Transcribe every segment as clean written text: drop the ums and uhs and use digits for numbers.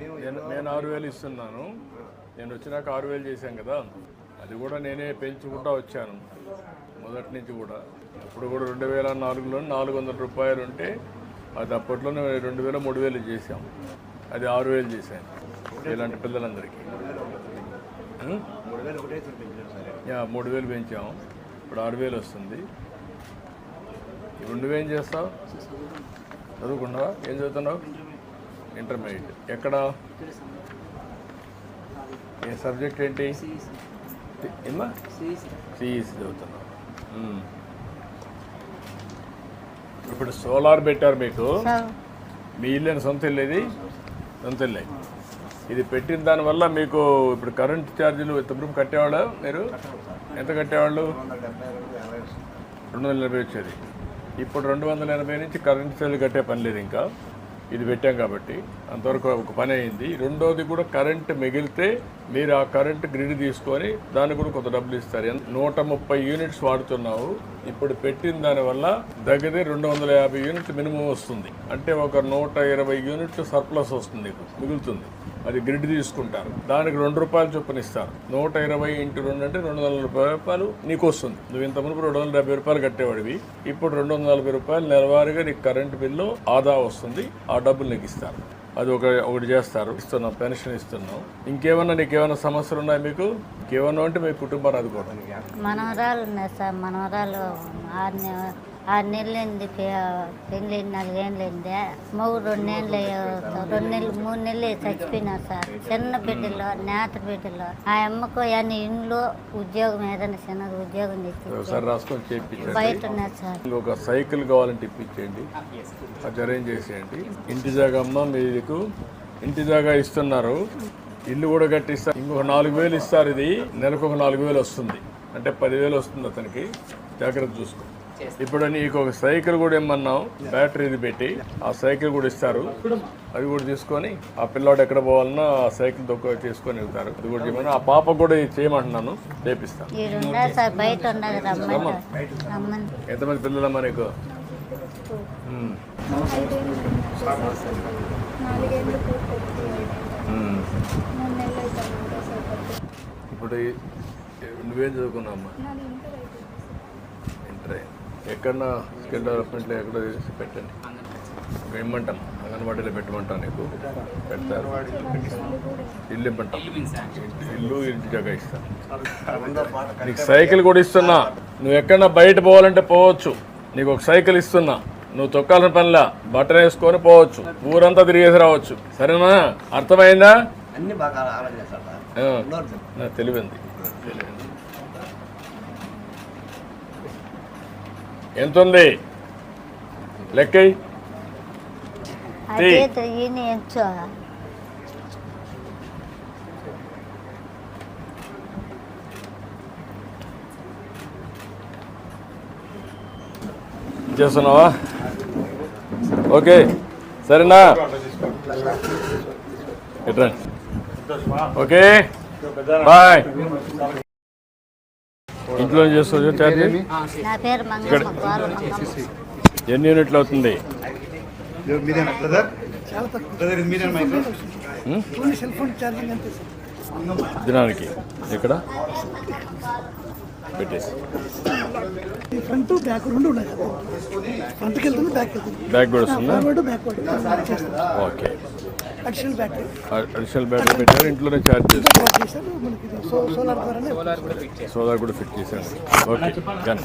నేను 6,000 ఇస్తున్నాను. నేను వచ్చినాక 6,000 చేశాను కదా, అది కూడా నేనే పెంచుకుంటూ వచ్చాను మొదటి నుంచి కూడా. అప్పుడు కూడా 2004లో 400 రూపాయలు ఉంటే అది అప్పట్లోనే 2,000 3,000 చేసాం. అది 6,000 చేశాను ఇలాంటి పిల్లలందరికీ. 3,000 పెంచాము, ఇప్పుడు 6,000 వస్తుంది. ఇప్పుడు నువ్వేం చేస్తావు? చదువుకున్నావా? ఏం చదువుతున్నావు? ఇంటర్మీడియట్. ఎక్కడ? ఏ సబ్జెక్ట్ ఏంటి? ఏమా? సిఈసి చదువుతున్నావు. ఇప్పుడు సోలార్ పెట్టారు మీకు. మీ ఇల్లు సొంత ఇల్లు? ఇది సొంత ఇల్లే. ఇది పెట్టిన దానివల్ల మీకు ఇప్పుడు కరెంట్ ఛార్జీలు ఇంతవరకు కట్టేవాళ్ళు మీరు ఎంత కట్టేవాళ్ళు? 280 వచ్చేది. ఇప్పుడు 280 నుంచి కరెంట్ ఛార్జీలు కట్టే పని లేదు ఇంకా, ఇది పెట్టాం కాబట్టి. అంతవరకు ఒక పని అయింది. రెండోది కూడా కరెంట్ మిగిలితే మీరు ఆ కరెంట్ గ్రిడ్ తీసుకొని దానికి కూడా కొంత డబ్బులు ఇస్తారు. 130 యూనిట్స్ వాడుతున్నావు. ఇప్పుడు పెట్టిన దానివల్ల దగ్గర 250 యూనిట్లు మినిమం వస్తుంది. అంటే ఒక 120 యూనిట్లు సర్ప్లస్ వస్తుంది, నీకు మిగులుతుంది. అది గ్రిడ్ తీసుకుంటారు, దానికి 2 రూపాయలు చొప్పున ఇస్తారు. 120 × 2 అంటే 240 రూపాయలు నీకు వస్తుంది. నువ్వు ఇంత మునుపు 270 రూపాయలు కట్టేవాడివి, ఇప్పుడు 240 రూపాయలు నెలవారీగా నీకు కరెంటు బిల్లు ఆదా వస్తుంది. ఆ డబ్బులు నీకు ఇస్తారు. అది ఒకటి చేస్తారు, ఇస్తున్నాం, పెన్షన్ ఇస్తున్నాం. ఇంకేమన్నా నీకేమైనా సమస్యలు ఉన్నాయి మీకు? ఇంకేమన్నా అంటే మీ కుటుంబాన్ని ఆదుకోవడం. మనవరాలు ఉన్నాయి సార్. మనవరాలు 6 నెలలైంది పెళ్ళి, 4 ఏళ్ళైంది. మగ 2 నెలలు 3 నెలలు చచ్చిపోయినారు సార్. చిన్న బిడ్డలో, నేత బిడ్డలో. ఆ అమ్మకు అన్ని ఇంట్లో ఉద్యోగం, ఏదైనా చిన్న ఉద్యోగం తెచ్చి బయట ఉన్నారు సార్. ఒక సైకిల్ కావాలంటే ఇప్పించేయండి, అది అరేంజ్ చేసేయండి. ఇంటి జాగా అమ్మ మీకు ఇంటి జాగా ఇస్తున్నారు, ఇల్లు కూడా కట్టిస్తారు. ఇంకొక 4,000 ఇస్తారు. ఇది నెలకు ఒక 4,000 వస్తుంది, అంటే 10,000 వస్తుంది అతనికి. జాగ్రత్త చూసుకో. ఇప్పుడు నీకు ఒక సైకిల్ కూడా ఇమ్మన్నాం, బ్యాటరీది పెట్టి. ఆ సైకిల్ కూడా ఇస్తారు, అది కూడా తీసుకొని ఆ పిల్లాడు ఎక్కడ పోవాలన్నా ఆ సైకిల్ తొక్క తీసుకొని వెళ్తారు. అది కూడా చేయమని ఆ పాప కూడా చేయమంటున్నాను, చేపిస్తాను. ఎంతమంది పిల్లలమ్మా నీకు? ఇప్పుడు నువ్వేం చదువుకున్నావమ్మా? ఇంటర్. ఎక్కడన్నా స్కిల్ డెవలప్మెంట్లో ఎక్కడ పెట్టండి, ఇమ్మంటాం. అంగన్వాడీలో పెట్టమంటాం, నీకు పెడతారు. ఇల్లు ఇమ్మంటాం, ఇల్లు ఇంటి జాగా ఇస్తాను. నీకు సైకిల్ కూడా ఇస్తున్నా. నువ్వు ఎక్కడన్నా బయట పోవాలంటే పోవచ్చు. నీకు ఒక సైకిల్ ఇస్తున్నా, నువ్వు తొక్కాల్సిన పనిలా బట్టలు వేసుకొని పోవచ్చు, ఊరంతా తిరిగేసి రావచ్చు. సరేనా? అర్థమైందా? తెలివింది. ఎంత ఉంది లెక్క? చేస్తున్నావా? ఓకే, సరేనా? Okay, bye. ఇంట్లో చేస్తుంది ఛార్జీ? ఎన్ని యూనిట్లు అవుతుంది? దినానికి ఎక్కడ పెట్టేసి బ్యాక్ కూడా వస్తుందా? ఓకే, అడిషనల్ బ్యాటరీ పెట్టారు. ఇంట్లోనే ఛార్జ్ చేస్తారు. సోలార్ కూడా ఫిట్ చేశాను. ఓకే, కానీ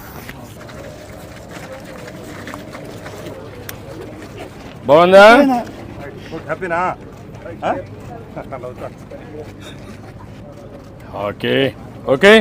బాగుందా? Okay okay.